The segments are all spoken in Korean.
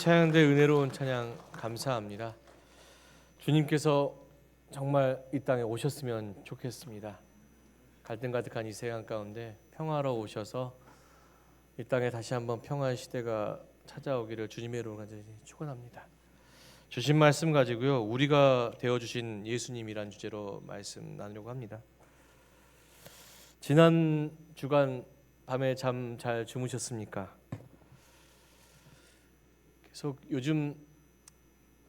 찬양대 은혜로운 찬양 감사합니다. 주님께서 정말 이 땅에 오셨으면 좋겠습니다. 갈등 가득한 이 세상 가운데 평화로 오셔서 이 땅에 다시 한번 평화의 시대가 찾아오기를 주님의 이름으로 간절히 축원합니다. 주신 말씀 가지고요, 우리가 되어주신 예수님이란 주제로 말씀 나누려고 합니다. 지난 주간 밤에 잠 잘 주무셨습니까? 계속 요즘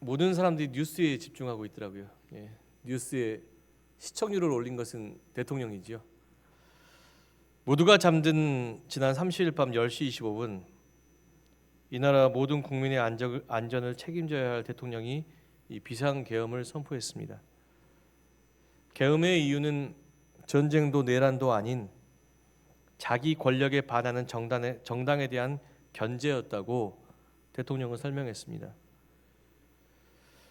모든 사람들이 뉴스에 집중하고 있더라고요. 뉴스에 시청률을 올린 것은 대통령이지요. 모두가 잠든 지난 30일 밤 10시 25분 이 나라 모든 국민의 안전을 책임져야 할 대통령이 이 비상계엄을 선포했습니다. 계엄의 이유는 전쟁도 내란도 아닌 자기 권력에 반하는 정당에 대한 견제였다고 대통령은 설명했습니다.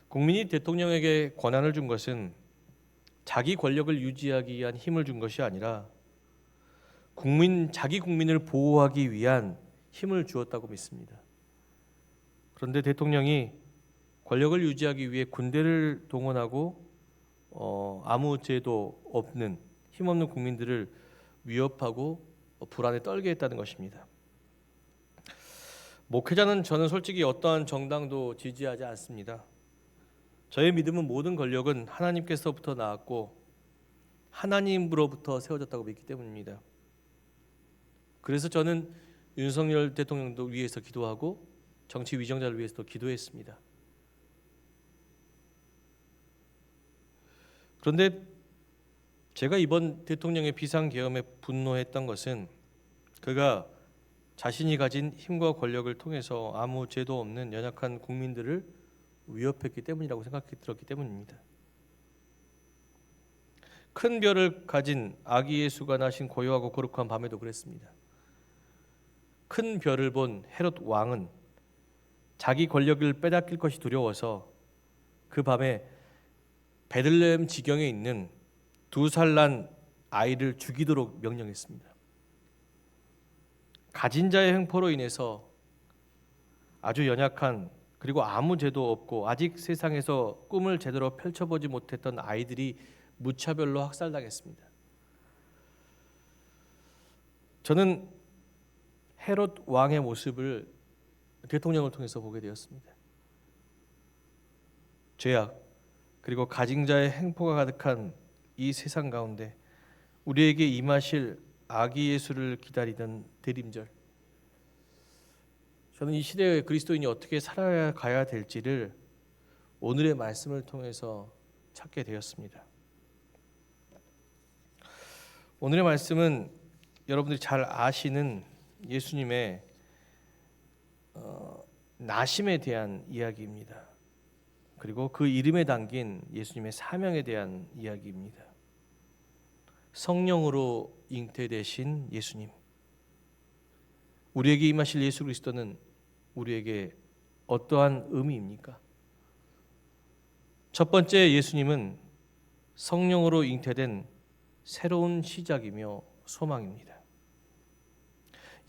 국민이 대통령에게 권한을 준 것은 자기 권력을 유지하기 위한 힘을 준 것이 아니라 자기 국민을 보호하기 위한 힘을 주었다고 믿습니다. 그런데 대통령이 권력을 유지하기 위해 군대를 동원하고 아무 죄도 없는 힘없는 국민들을 위협하고 불안에 떨게 했다는 것입니다. 목회자는 저는 솔직히 어떠한 정당도 지지하지 않습니다. 저의 믿음은 모든 권력은 하나님께서부터 나왔고 하나님으로부터 세워졌다고 믿기 때문입니다. 그래서 저는 윤석열 대통령도 위해서 기도하고 정치 위정자를 위해서도 기도했습니다. 그런데 제가 이번 대통령의 비상계엄에 분노했던 것은 그가 자신이 가진 힘과 권력을 통해서 아무 죄도 없는 연약한 국민들을 위협했기 때문이라고 생각이 들었기 때문입니다. 큰 별을 가진 아기 예수가 나신 고요하고 거룩한 밤에도 그랬습니다. 큰 별을 본 헤롯 왕은 자기 권력을 빼앗길 것이 두려워서 그 밤에 베들레헴 지경에 있는 2살 난 아이를 죽이도록 명령했습니다. 가진 자의 횡포로 인해서 아주 연약한 그리고 아무 죄도 없고 아직 세상에서 꿈을 제대로 펼쳐보지 못했던 아이들이 무차별로 학살당했습니다. 저는 헤롯 왕의 모습을 대통령을 통해서 보게 되었습니다. 죄악 그리고 가진 자의 횡포가 가득한 이 세상 가운데 우리에게 임하실 아기 예수를 기다리던 대림절, 저는 이 시대의 그리스도인이 어떻게 살아가야 될지를 오늘의 말씀을 통해서 찾게 되었습니다. 오늘의 말씀은 여러분들이 잘 아시는 예수님의 나심에 대한 이야기입니다. 그리고 그 이름에 담긴 예수님의 사명에 대한 이야기입니다. 성령으로 잉태되신 예수님, 우리에게 임하실 예수 그리스도는 우리에게 어떠한 의미입니까? 첫 번째, 예수님은 성령으로 잉태된 새로운 시작이며 소망입니다.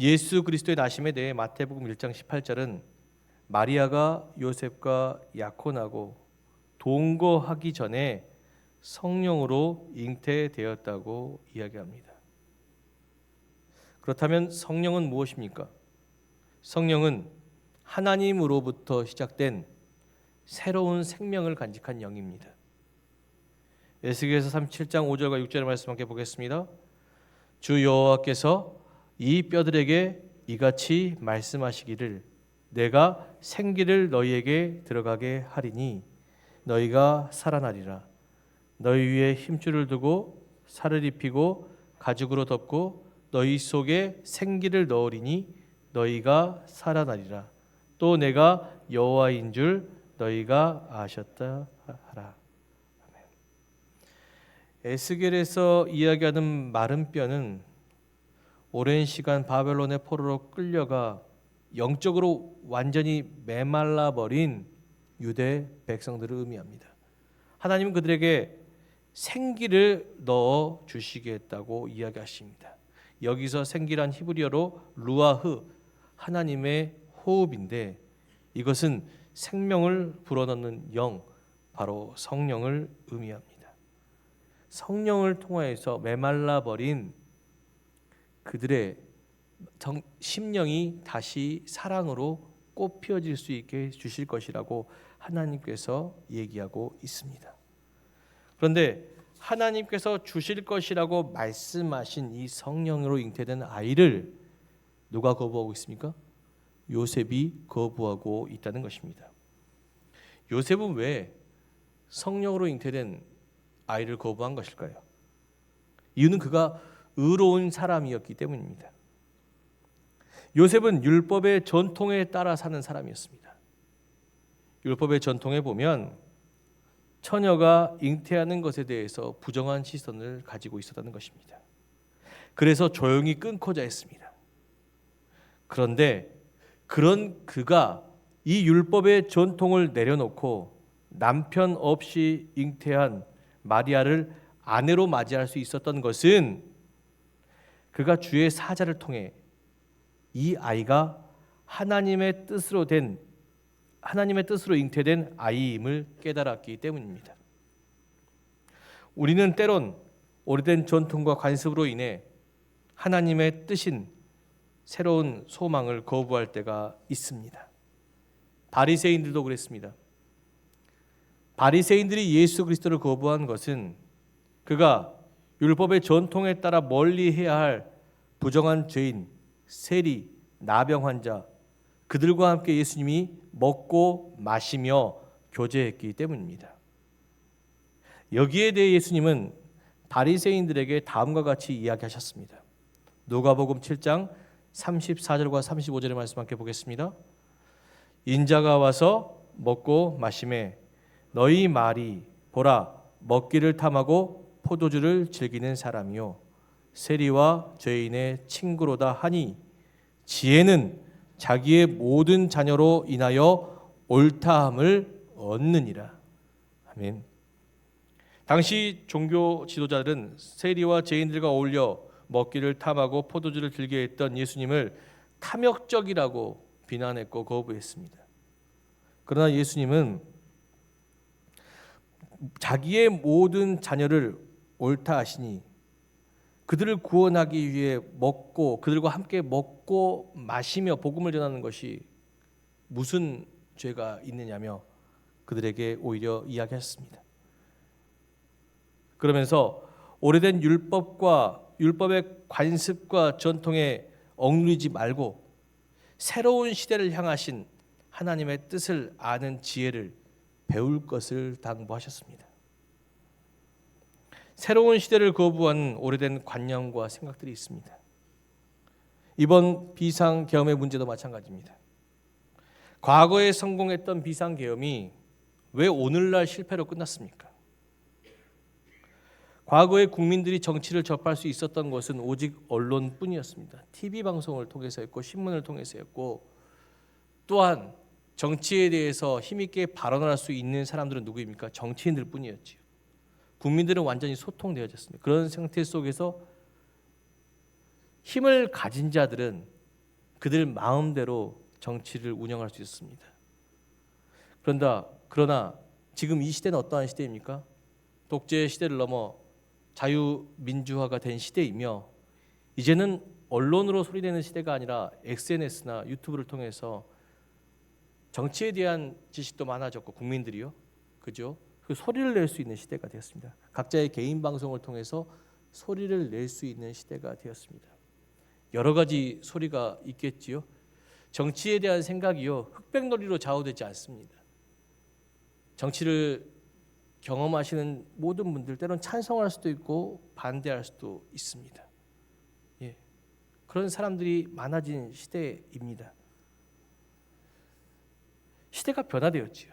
예수 그리스도의 나심에 대해 마태복음 1장 18절은 마리아가 요셉과 약혼하고 동거하기 전에 성령으로 잉태되었다고 이야기합니다. 그렇다면 성령은 무엇입니까? 성령은 하나님으로부터 시작된 새로운 생명을 간직한 영입니다. 에스겔서 37장 5절과 6절의 말씀 함께 보겠습니다. 주 여호와께서 이 뼈들에게 이같이 말씀하시기를 내가 생기를 너희에게 들어가게 하리니 너희가 살아나리라. 너희 위에 힘줄을 두고 살을 입히고 가죽으로 덮고 너희 속에 생기를 넣으리니 너희가 살아나리라. 또 내가 여호와인 줄 너희가 아셨다 하라. 아멘. 에스겔에서 이야기하는 마른 뼈는 오랜 시간 바벨론의 포로로 끌려가 영적으로 완전히 메말라 버린 유대 백성들을 의미합니다. 하나님은 그들에게 생기를 넣어 주시겠다고 이야기하십니다. 여기서 생기란 히브리어로 루아흐, 하나님의 호흡인데 이것은 생명을 불어넣는 영, 바로 성령을 의미합니다. 성령을 통하여서 메말라 버린 그들의 심령이 다시 사랑으로 꽃피어질 수 있게 주실 것이라고 하나님께서 얘기하고 있습니다. 그런데 하나님께서 주실 것이라고 말씀하신 이 성령으로 잉태된 아이를 누가 거부하고 있습니까? 요셉이 거부하고 있다는 것입니다. 요셉은 왜 성령으로 잉태된 아이를 거부한 것일까요? 이유는 그가 의로운 사람이었기 때문입니다. 요셉은 율법의 전통에 따라 사는 사람이었습니다. 율법의 전통에 보면 처녀가 잉태하는 것에 대해서 부정한 시선을 가지고 있었다는 것입니다. 그래서 조용히 끊고자 했습니다. 그런데 그런 그가 이 율법의 전통을 내려놓고 남편 없이 잉태한 마리아를 아내로 맞이할 수 있었던 것은 그가 주의 사자를 통해 이 아이가 하나님의 뜻으로 잉태된 아이임을 깨달았기 때문입니다. 우리는 때론 오래된 전통과 관습으로 인해 하나님의 뜻인 새로운 소망을 거부할 때가 있습니다. 바리새인들도 그랬습니다. 바리새인들이 예수 그리스도를 거부한 것은 그가 율법의 전통에 따라 멀리해야 할 부정한 죄인, 세리, 나병 환자 그들과 함께 예수님이 먹고 마시며 교제했기 때문입니다. 여기에 대해 예수님은 바리새인들에게 다음과 같이 이야기하셨습니다. 누가복음 7장 34절과 35절의 말씀 함께 보겠습니다. 인자가 와서 먹고 마시매 너희 말이 보라 먹기를 탐하고 포도주를 즐기는 사람이요 세리와 죄인의 친구로다 하니 지혜는 자기의 모든 자녀로 인하여 옳다함을 얻느니라. 아멘. 당시 종교 지도자들은 세리와 죄인들과 어울려 먹기를 탐하고 포도주를 즐겨 했던 예수님을 탐욕적이라고 비난했고 거부했습니다. 그러나 예수님은 자기의 모든 자녀를 옳다 하시니 그들을 구원하기 위해 그들과 함께 먹고 마시며 복음을 전하는 것이 무슨 죄가 있느냐며 그들에게 오히려 이야기했습니다. 그러면서 오래된 율법의 관습과 전통에 억누르지 말고 새로운 시대를 향하신 하나님의 뜻을 아는 지혜를 배울 것을 당부하셨습니다. 새로운 시대를 거부하는 오래된 관념과 생각들이 있습니다. 이번 비상계엄의 문제도 마찬가지입니다. 과거에 성공했던 비상계엄이 왜 오늘날 실패로 끝났습니까? 과거에 국민들이 정치를 접할 수 있었던 것은 오직 언론뿐이었습니다. TV 방송을 통해서였고 신문을 통해서였고 또한 정치에 대해서 힘있게 발언할 수 있는 사람들은 누구입니까? 정치인들 뿐이었지요. 국민들은 완전히 소통되어졌습니다. 그런 상태 속에서 힘을 가진 자들은 그들 마음대로 정치를 운영할 수 있습니다. 그러나 지금 이 시대는 어떠한 시대입니까? 독재 시대를 넘어 자유민주화가 된 시대이며 이제는 언론으로 소리내는 시대가 아니라 SNS나 유튜브를 통해서 정치에 대한 지식도 많아졌고 국민들이요, 그죠? 그 소리를 낼 수 있는 시대가 되었습니다. 각자의 개인 방송을 통해서 소리를 낼 수 있는 시대가 되었습니다. 여러 가지 소리가 있겠지요. 정치에 대한 생각이요 흑백놀이로 좌우되지 않습니다. 정치를 경험하시는 모든 분들 때로는 찬성할 수도 있고 반대할 수도 있습니다. 예, 그런 사람들이 많아진 시대입니다. 시대가 변화되었지요.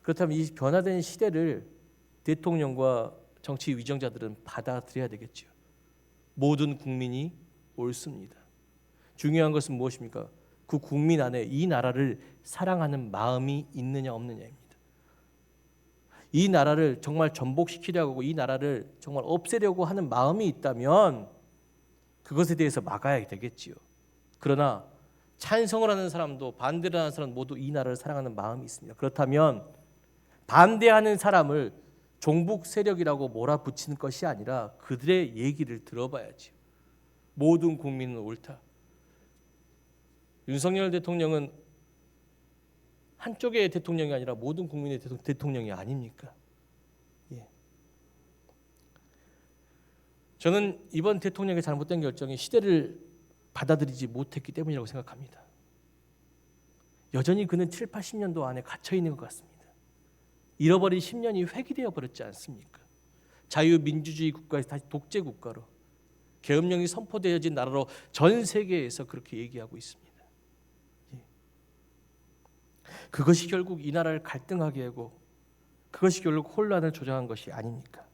그렇다면 이 변화된 시대를 대통령과 정치 위정자들은 받아들여야 되겠지요. 모든 국민이 옳습니다. 중요한 것은 무엇입니까? 그 국민 안에 이 나라를 사랑하는 마음이 있느냐 없느냐입니다. 이 나라를 정말 전복시키려고 하고 이 나라를 정말 없애려고 하는 마음이 있다면 그것에 대해서 막아야 되겠지요. 그러나 찬성을 하는 사람도 반대를 하는 사람 모두 이 나라를 사랑하는 마음이 있습니다. 그렇다면 반대하는 사람을 종북 세력이라고 몰아붙이는 것이 아니라 그들의 얘기를 들어봐야지. 모든 국민은 옳다. 윤석열 대통령은 한쪽의 대통령이 아니라 모든 국민의 대통령이 아닙니까? 예. 저는 이번 대통령의 잘못된 결정이 시대를 받아들이지 못했기 때문이라고 생각합니다. 여전히 그는 7, 80년도 안에 갇혀 있는 것 같습니다. 잃어버린 10년이 회귀되어 버렸지 않습니까? 자유민주주의 국가에서 다시 독재 국가로, 계엄령이 선포되어진 나라로 전 세계에서 그렇게 얘기하고 있습니다. 예. 그것이 결국 이 나라를 갈등하게 하고 그것이 결국 혼란을 조장한 것이 아닙니까?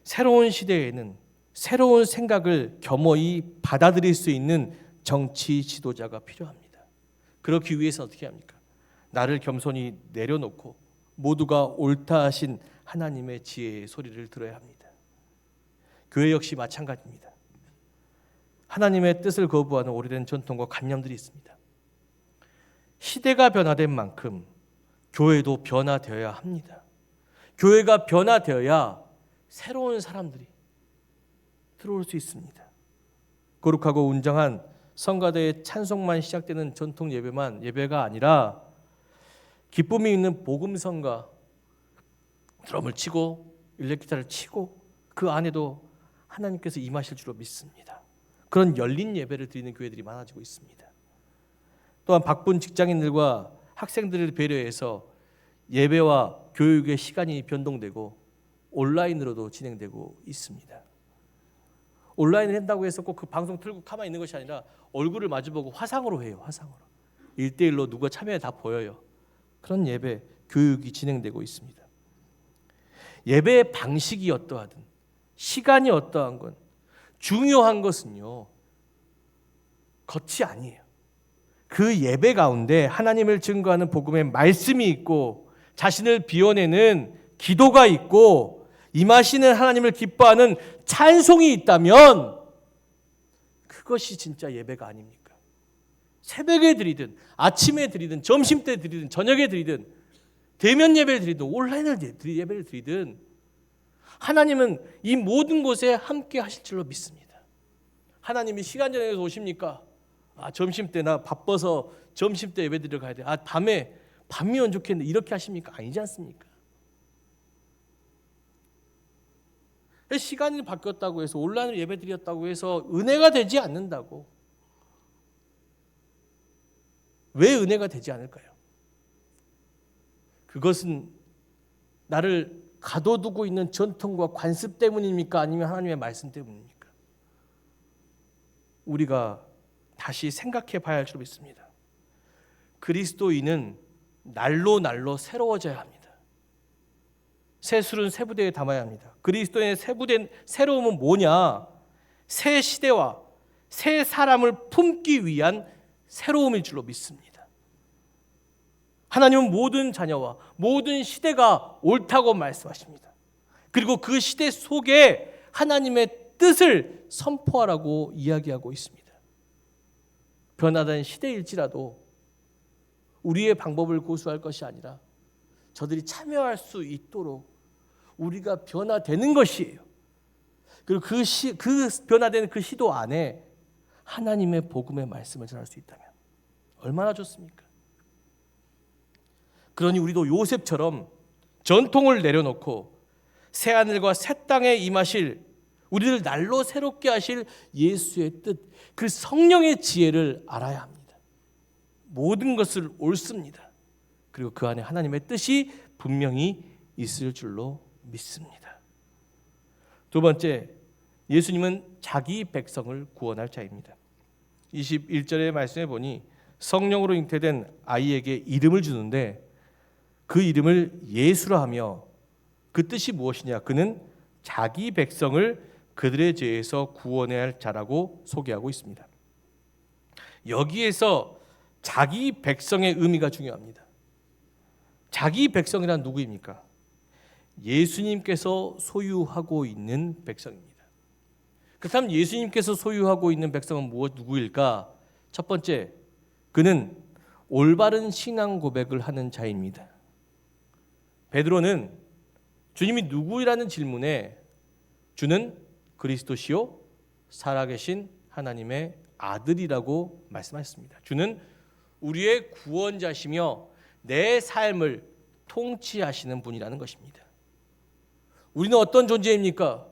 새로운 시대에는 새로운 생각을 겸허히 받아들일 수 있는 정치 지도자가 필요합니다. 그렇기 위해서 어떻게 합니까? 나를 겸손히 내려놓고 모두가 옳다 하신 하나님의 지혜의 소리를 들어야 합니다. 교회 역시 마찬가지입니다. 하나님의 뜻을 거부하는 오래된 전통과 관념들이 있습니다. 시대가 변화된 만큼 교회도 변화되어야 합니다. 교회가 변화되어야 새로운 사람들이 들어올 수 있습니다. 거룩하고 운정한 성가대의 찬송만 시작되는 전통 예배가 아니라 기쁨이 있는 복음성가, 드럼을 치고 일렉기타를 치고 그 안에도 하나님께서 임하실 줄로 믿습니다. 그런 열린 예배를 드리는 교회들이 많아지고 있습니다. 또한 바쁜 직장인들과 학생들을 배려해서 예배와 교육의 시간이 변동되고 온라인으로도 진행되고 있습니다. 온라인을 한다고 해서 꼭 그 방송 틀고 가만히 있는 것이 아니라 얼굴을 마주보고 화상으로 해요. 화상으로. 1대1로 누가 참여해 다 보여요. 그런 예배, 교육이 진행되고 있습니다. 예배의 방식이 어떠하든 시간이 어떠한 건 중요한 것은요, 겉이 아니에요. 그 예배 가운데 하나님을 증거하는 복음의 말씀이 있고 자신을 비워내는 기도가 있고 임하시는 하나님을 기뻐하는 찬송이 있다면 그것이 진짜 예배가 아닙니까? 새벽에 드리든 아침에 드리든 점심때 드리든 저녁에 드리든 대면 예배를 드리든 온라인을 예배를 드리든 하나님은 이 모든 곳에 함께 하실 줄로 믿습니다. 하나님이 시간 정해서 오십니까? 점심때 나 바빠서 점심때 예배 드리러 가야 돼. 밤이면 좋겠는데 이렇게 하십니까? 아니지 않습니까? 시간이 바뀌었다고 해서 온라인으로 예배 드렸다고 해서 은혜가 되지 않는다고. 왜 은혜가 되지 않을까요? 그것은 나를 가둬두고 있는 전통과 관습 때문입니까? 아니면 하나님의 말씀 때문입니까? 우리가 다시 생각해 봐야 할 줄 믿습니다. 그리스도인은 날로 새로워져야 합니다. 새 술은 새 부대에 담아야 합니다. 그리스도인의 새로움은 뭐냐? 새 시대와 새 사람을 품기 위한 새로움일 줄로 믿습니다. 하나님은 모든 자녀와 모든 시대가 옳다고 말씀하십니다. 그리고 그 시대 속에 하나님의 뜻을 선포하라고 이야기하고 있습니다. 변화된 시대일지라도 우리의 방법을 고수할 것이 아니라 저들이 참여할 수 있도록 우리가 변화되는 것이에요. 그리고 그 변화되는 그 시도 안에 하나님의 복음의 말씀을 전할 수 있다면 얼마나 좋습니까? 그러니 우리도 요셉처럼 전통을 내려놓고 새 하늘과 새 땅에 임하실 우리를 날로 새롭게 하실 예수의 뜻, 그 성령의 지혜를 알아야 합니다. 모든 것을 옳습니다. 그리고 그 안에 하나님의 뜻이 분명히 있을 줄로 믿습니다. 두 번째, 예수님은 자기 백성을 구원할 자입니다. 21절의 말씀에 보니 성령으로 잉태된 아이에게 이름을 주는데 그 이름을 예수라 하며 그 뜻이 무엇이냐? 그는 자기 백성을 그들의 죄에서 구원해야 할 자라고 소개하고 있습니다. 여기에서 자기 백성의 의미가 중요합니다. 자기 백성이란 누구입니까? 예수님께서 소유하고 있는 백성입니다. 그렇다면 예수님께서 소유하고 있는 백성은 누구일까? 첫 번째, 그는 올바른 신앙 고백을 하는 자입니다. 베드로는 주님이 누구이라는 질문에 주는 그리스도시요 살아계신 하나님의 아들이라고 말씀하셨습니다. 주는 우리의 구원자시며 내 삶을 통치하시는 분이라는 것입니다. 우리는 어떤 존재입니까?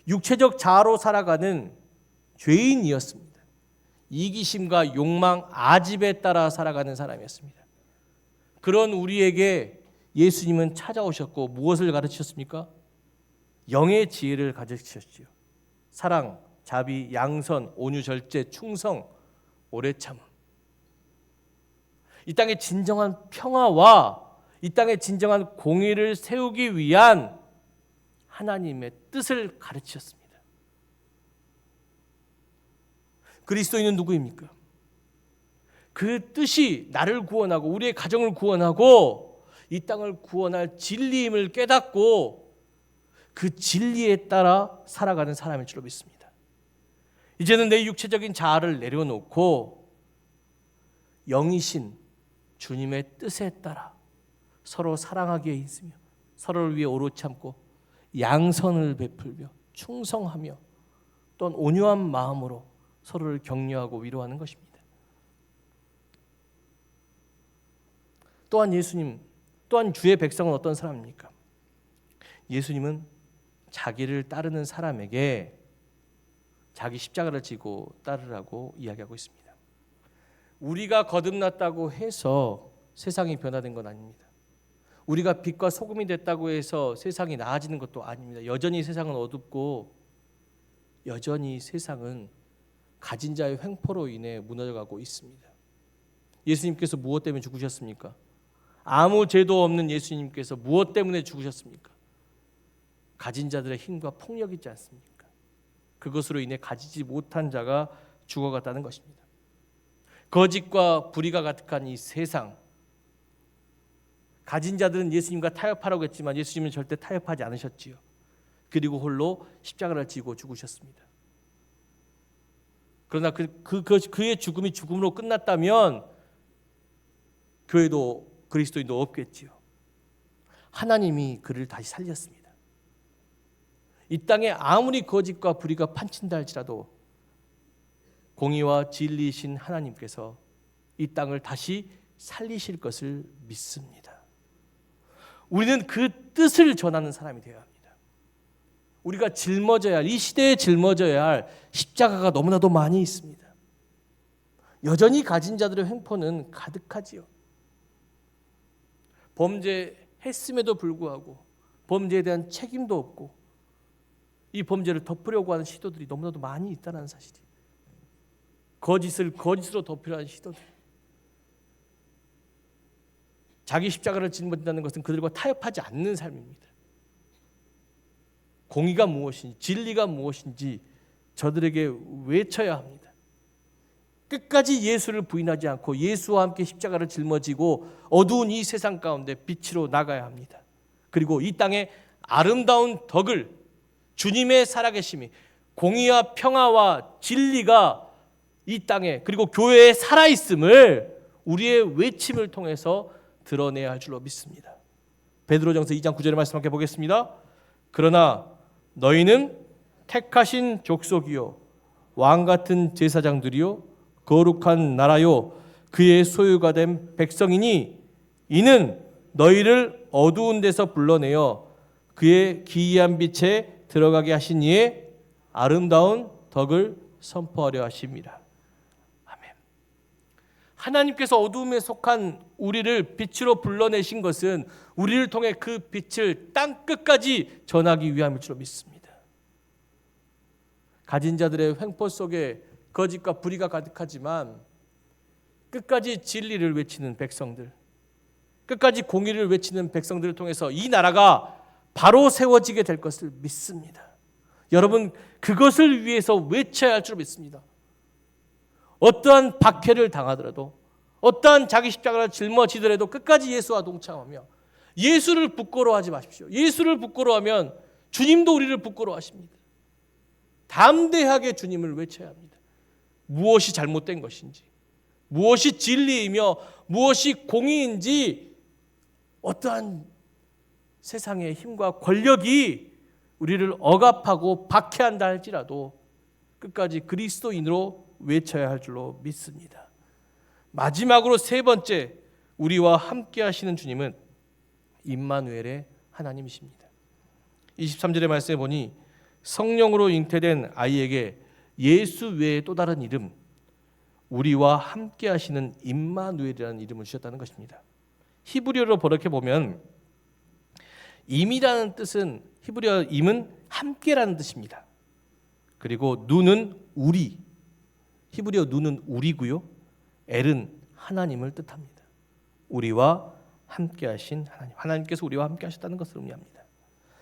육체적 자아로 살아가는 죄인이었습니다. 이기심과 욕망, 아집에 따라 살아가는 사람이었습니다. 그런 우리에게 예수님은 찾아오셨고 무엇을 가르치셨습니까? 영의 지혜를 가르치셨지요. 사랑, 자비, 양선, 온유, 절제, 충성, 오래 참음. 이 땅의 진정한 평화와 이 땅의 진정한 공의를 세우기 위한 하나님의 뜻을 가르치셨습니다. 그리스도인은 누구입니까? 그 뜻이 나를 구원하고 우리의 가정을 구원하고 이 땅을 구원할 진리임을 깨닫고 그 진리에 따라 살아가는 사람일 줄로 믿습니다. 이제는 내 육체적인 자아를 내려놓고 영이신 주님의 뜻에 따라 서로 사랑하기에 있으며 서로를 위해 오래 참고 양선을 베풀며 충성하며 또한 온유한 마음으로 서로를 격려하고 위로하는 것입니다. 또한 예수님, 또한 주의 백성은 어떤 사람입니까? 예수님은 자기를 따르는 사람에게 자기 십자가를 지고 따르라고 이야기하고 있습니다. 우리가 거듭났다고 해서 세상이 변화된 건 아닙니다. 우리가 빛과 소금이 됐다고 해서 세상이 나아지는 것도 아닙니다. 여전히 세상은 어둡고 여전히 세상은 가진 자의 횡포로 인해 무너져가고 있습니다. 예수님께서 무엇 때문에 죽으셨습니까? 아무 죄도 없는 예수님께서 무엇 때문에 죽으셨습니까? 가진 자들의 힘과 폭력이 있지 않습니까? 그것으로 인해 가지지 못한 자가 죽어갔다는 것입니다. 거짓과 불의가 가득한 이 세상, 가진 자들은 예수님과 타협하라고 했지만 예수님은 절대 타협하지 않으셨지요. 그리고 홀로 십자가를 지고 죽으셨습니다. 그러나 그의 죽음이 죽음으로 끝났다면 교회도 그리스도인도 없겠지요. 하나님이 그를 다시 살렸습니다. 이 땅에 아무리 거짓과 불의가 판친다 할지라도 공의와 진리이신 하나님께서 이 땅을 다시 살리실 것을 믿습니다. 우리는 그 뜻을 전하는 사람이 되어야 합니다. 우리가 짊어져야 할, 이 시대에 짊어져야 할 십자가가 너무나도 많이 있습니다. 여전히 가진 자들의 횡포는 가득하지요. 범죄했음에도 불구하고 범죄에 대한 책임도 없고 이 범죄를 덮으려고 하는 시도들이 너무나도 많이 있다는 사실이, 거짓을 거짓으로 덮으려 하는 시도들. 자기 십자가를 짊어진다는 것은 그들과 타협하지 않는 삶입니다. 공의가 무엇인지 진리가 무엇인지 저들에게 외쳐야 합니다. 끝까지 예수를 부인하지 않고 예수와 함께 십자가를 짊어지고 어두운 이 세상 가운데 빛으로 나가야 합니다. 그리고 이 땅에 아름다운 덕을, 주님의 살아계심이, 공의와 평화와 진리가 이 땅에 그리고 교회에 살아있음을 우리의 외침을 통해서 드러내야 할 줄로 믿습니다. 베드로전서 2장 9절의 말씀 함께 보겠습니다. 그러나 너희는 택하신 족속이요 왕 같은 제사장들이요 거룩한 나라요 그의 소유가 된 백성이니 이는 너희를 어두운 데서 불러내어 그의 기이한 빛에 들어가게 하신 이의 아름다운 덕을 선포하려 하십니다. 아멘. 하나님께서 어두움에 속한 우리를 빛으로 불러내신 것은 우리를 통해 그 빛을 땅 끝까지 전하기 위함일 줄 믿습니다. 가진 자들의 횡포 속에 거짓과 불의가 가득하지만 끝까지 진리를 외치는 백성들, 끝까지 공의를 외치는 백성들을 통해서 이 나라가 바로 세워지게 될 것을 믿습니다. 여러분, 그것을 위해서 외쳐야 할 줄 믿습니다. 어떠한 박해를 당하더라도, 어떠한 자기 십자가를 짊어지더라도 끝까지 예수와 동참하며 예수를 부끄러워하지 마십시오. 예수를 부끄러워하면 주님도 우리를 부끄러워하십니다. 담대하게 주님을 외쳐야 합니다. 무엇이 잘못된 것인지, 무엇이 진리이며 무엇이 공의인지 어떠한 세상의 힘과 권력이 우리를 억압하고 박해한다 할지라도 끝까지 그리스도인으로 외쳐야 할 줄로 믿습니다. 마지막으로 세 번째, 우리와 함께 하시는 주님은 임마누엘의 하나님이십니다. 23절의 말씀에 보니 성령으로 잉태된 아이에게 예수 외에 또 다른 이름, 우리와 함께 하시는 임마누엘이라는 이름을 주셨다는 것입니다. 히브리어로 번역해 보면 임이라는 뜻은, 히브리어 임은 함께라는 뜻입니다. 그리고 누는 우리, 히브리어 누는 우리고요, 엘은 하나님을 뜻합니다. 우리와 함께 하신 하나님, 하나님께서 우리와 함께 하셨다는 것을 의미합니다.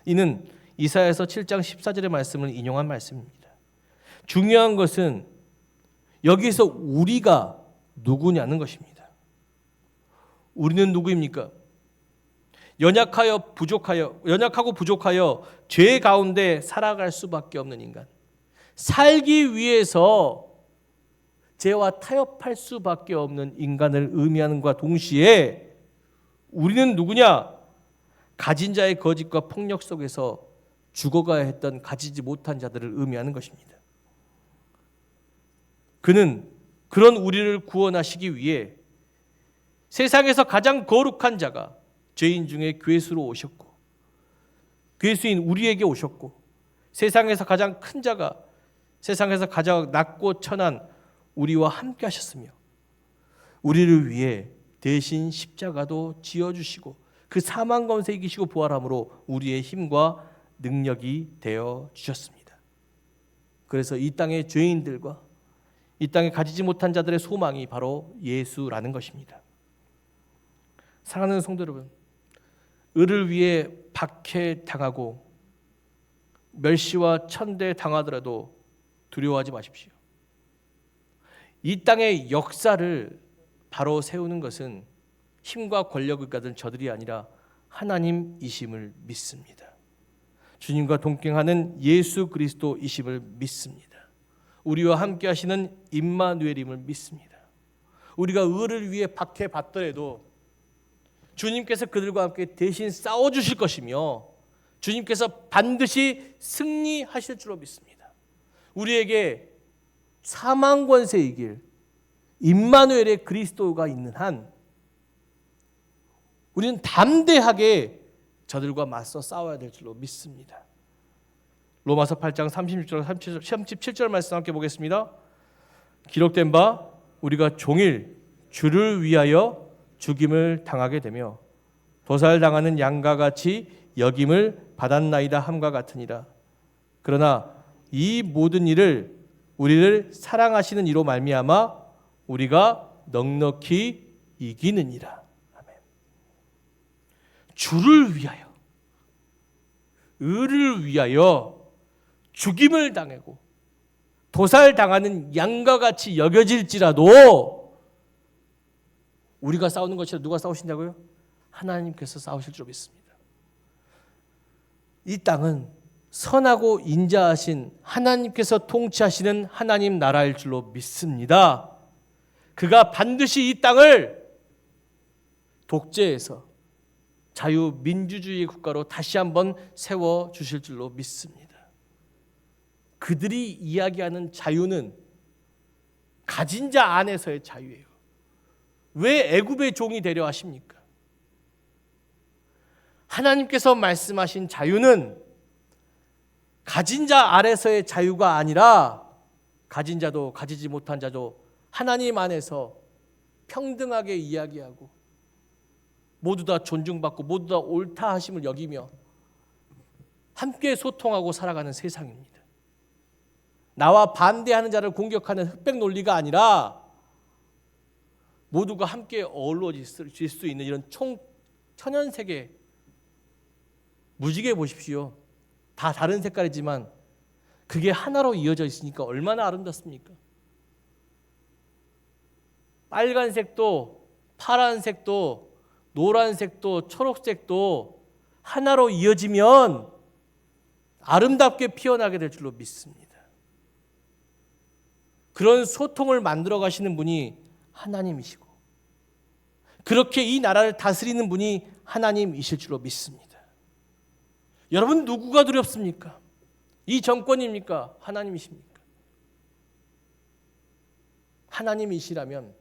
이는 이사야서 7장 14절의 말씀을 인용한 말씀입니다. 중요한 것은 여기서 우리가 누구냐는 것입니다. 우리는 누구입니까? 연약하고 부족하여 죄 가운데 살아갈 수밖에 없는 인간, 살기 위해서 죄와 타협할 수밖에 없는 인간을 의미하는 것과 동시에 우리는 누구냐? 가진 자의 거짓과 폭력 속에서 죽어가야 했던 가지지 못한 자들을 의미하는 것입니다. 그는 그런 우리를 구원하시기 위해 세상에서 가장 거룩한 자가 죄인 중에 괴수로 오셨고, 괴수인 우리에게 오셨고, 세상에서 가장 큰 자가 세상에서 가장 낮고 천한 우리와 함께 하셨으며, 우리를 위해 대신 십자가도 지어주시고 그 사망 가운데 이기시고 부활함으로 우리의 힘과 능력이 되어 주셨습니다. 그래서 이 땅의 죄인들과 이 땅에 가지지 못한 자들의 소망이 바로 예수라는 것입니다. 사랑하는 성도 여러분, 의를 위해 박해당하고 멸시와 천대 당하더라도 두려워하지 마십시오. 이 땅의 역사를 바로 세우는 것은 힘과 권력을 가진 저들이 아니라 하나님이심을 믿습니다. 주님과 동행하는 예수 그리스도이심을 믿습니다. 우리와 함께 하시는 임마누엘임을 믿습니다. 우리가 의를 위해 박해받더라도 주님께서 그들과 함께 대신 싸워주실 것이며 주님께서 반드시 승리하실 줄로 믿습니다. 우리에게 사망 권세 이길 임마누엘의 그리스도가 있는 한 우리는 담대하게 저들과 맞서 싸워야 될 줄로 믿습니다. 로마서 8장 36절 37절 말씀 함께 보겠습니다. 기록된 바 우리가 종일 주를 위하여 죽임을 당하게 되며 도살당하는 양과 같이 여김을 받았나이다 함과 같으니라. 그러나 이 모든 일을 우리를 사랑하시는 이로 말미암아 우리가 넉넉히 이기느니라. 아멘. 주를 위하여, 의를 위하여 죽임을 당하고 도살당하는 양과 같이 여겨질지라도 우리가 싸우는 것이 아니라 누가 싸우신다고요? 하나님께서 싸우실 줄 믿습니다. 이 땅은 선하고 인자하신 하나님께서 통치하시는 하나님 나라일 줄로 믿습니다. 그가 반드시 이 땅을 독재에서 자유민주주의 국가로 다시 한번 세워주실 줄로 믿습니다. 그들이 이야기하는 자유는 가진 자 안에서의 자유예요. 왜 애굽의 종이 되려 하십니까? 하나님께서 말씀하신 자유는 가진 자 아래서의 자유가 아니라 가진 자도 가지지 못한 자도 하나님 안에서 평등하게 이야기하고 모두 다 존중받고 모두 다 옳다 하심을 여기며 함께 소통하고 살아가는 세상입니다. 나와 반대하는 자를 공격하는 흑백 논리가 아니라 모두가 함께 어우러질 수 있는 이런 총천연세계. 무지개 보십시오. 다 다른 색깔이지만 그게 하나로 이어져 있으니까 얼마나 아름답습니까? 빨간색도 파란색도 노란색도 초록색도 하나로 이어지면 아름답게 피어나게 될 줄로 믿습니다. 그런 소통을 만들어 가시는 분이 하나님이시고 그렇게 이 나라를 다스리는 분이 하나님이실 줄로 믿습니다. 여러분 누구가 두렵습니까? 이 정권입니까? 하나님이십니까? 하나님이시라면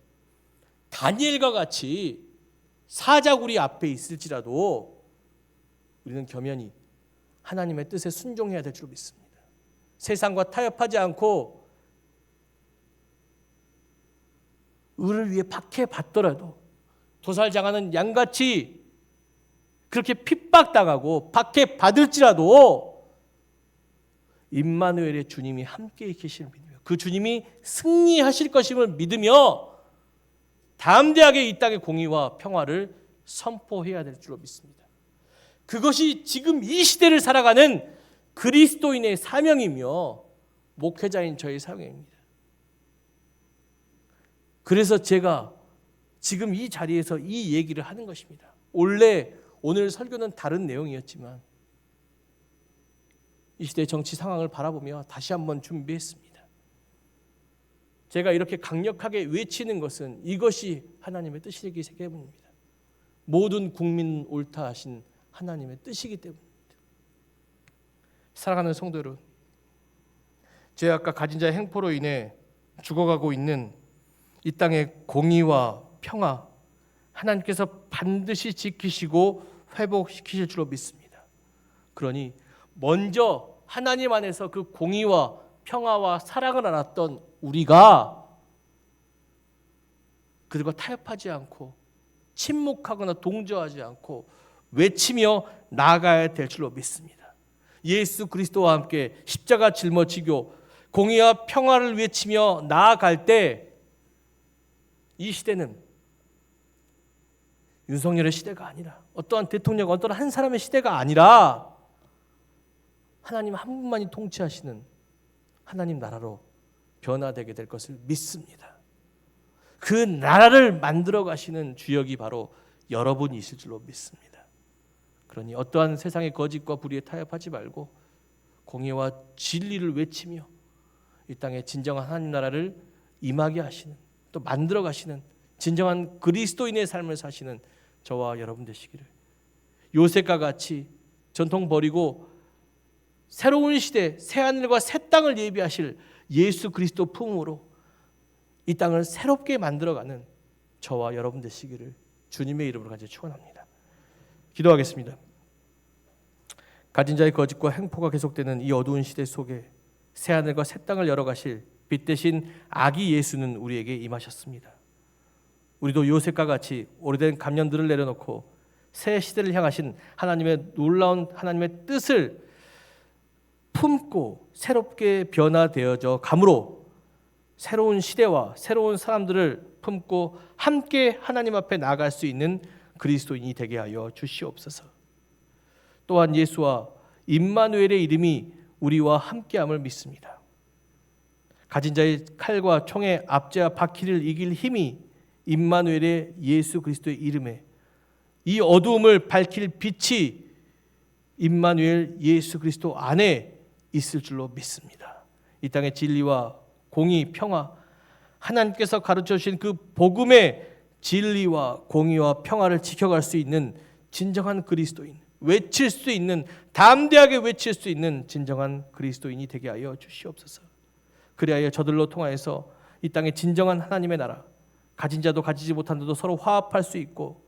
다니엘과 같이 사자굴이 앞에 있을지라도 우리는 겸연히 하나님의 뜻에 순종해야 될 줄 믿습니다. 세상과 타협하지 않고 의를 위해 박해받더라도 도살장하는 양같이 그렇게 핍박당하고 박해받을지라도 임마누엘의 주님이 함께 계시는 믿으며 그 주님이 승리하실 것임을 믿으며 담대하게 이 땅의 공의와 평화를 선포해야 될 줄로 믿습니다. 그것이 지금 이 시대를 살아가는 그리스도인의 사명이며 목회자인 저의 사명입니다. 그래서 제가 지금 이 자리에서 이 얘기를 하는 것입니다. 원래 오늘 설교는 다른 내용이었지만 이 시대의 정치 상황을 바라보며 다시 한번 준비했습니다. 제가 이렇게 강력하게 외치는 것은 이것이 하나님의 뜻이기 때문입니다. 모든 국민 옳다 하신 하나님의 뜻이기 때문입니다. 사랑하는 성도 여러분, 제가 아까 가진 자의 행포로 인해 죽어가고 있는 이 땅의 공의와 평화 하나님께서 반드시 지키시고 회복시키실 줄로 믿습니다. 그러니 먼저 하나님 안에서 그 공의와 평화와 사랑을 알았던 우리가 그들과 타협하지 않고 침묵하거나 동조하지 않고 외치며 나아가야 될 줄로 믿습니다. 예수 그리스도와 함께 십자가 짊어지고 공의와 평화를 외치며 나아갈 때 이 시대는 윤석열의 시대가 아니라 어떠한 대통령, 어떠한 한 사람의 시대가 아니라 하나님 한 분만이 통치하시는 하나님 나라로 변화되게 될 것을 믿습니다. 그 나라를 만들어 가시는 주역이 바로 여러분이실 줄로 믿습니다. 그러니 어떠한 세상의 거짓과 불의에 타협하지 말고 공의와 진리를 외치며 이 땅에 진정한 하나님 나라를 임하게 하시는 또 만들어 가시는 진정한 그리스도인의 삶을 사시는 저와 여러분 되시기를 요셉과 같이 전통 버리고 새로운 시대 새 하늘과 새 땅을 예비하실 예수 그리스도 품으로 이 땅을 새롭게 만들어가는 저와 여러분 되시기를 주님의 이름으로 간절히 축원합니다. 기도하겠습니다. 가진 자의 거짓과 행포가 계속되는 이 어두운 시대 속에 새 하늘과 새 땅을 열어가실 빛 대신 아기 예수는 우리에게 임하셨습니다. 우리도 요셉과 같이 오래된 감념들을 내려놓고 새 시대를 향하신 하나님의 놀라운 하나님의 뜻을 품고 새롭게 변화되어져 감으로 새로운 시대와 새로운 사람들을 품고 함께 하나님 앞에 나아갈 수 있는 그리스도인이 되게 하여 주시옵소서. 또한 예수와 임마누엘의 이름이 우리와 함께함을 믿습니다. 가진 자의 칼과 총의 압제와 바퀴를 이길 힘이 임마누엘의 예수 그리스도의 이름에 이 어두움을 밝힐 빛이 임마누엘 예수 그리스도 안에 있을 줄로 믿습니다. 이 땅의 진리와 공의, 평화 하나님께서 가르쳐 주신 그 복음의 진리와 공의와 평화를 지켜갈 수 있는 진정한 그리스도인, 외칠 수 있는 담대하게 외칠 수 있는 진정한 그리스도인이 되게 하여 주시옵소서. 그리하여 저들로 통하여서 이 땅의 진정한 하나님의 나라 가진 자도 가지지 못한 자도 서로 화합할 수 있고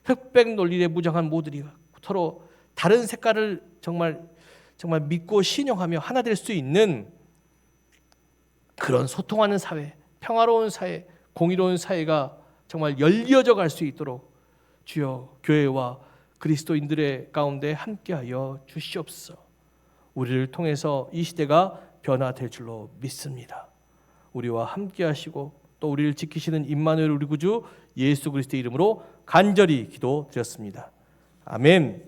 흑백 논리에 무장한 모두가 서로 다른 색깔을 정말 믿고 신용하며 하나 될 수 있는 그런 소통하는 사회, 평화로운 사회, 공의로운 사회가 정말 열려져 갈 수 있도록 주여 교회와 그리스도인들의 가운데 함께하여 주시옵소서. 우리를 통해서 이 시대가 변화될 줄로 믿습니다. 우리와 함께하시고 또 우리를 지키시는 임마누엘 우리 구주 예수 그리스도의 이름으로 간절히 기도드렸습니다. 아멘.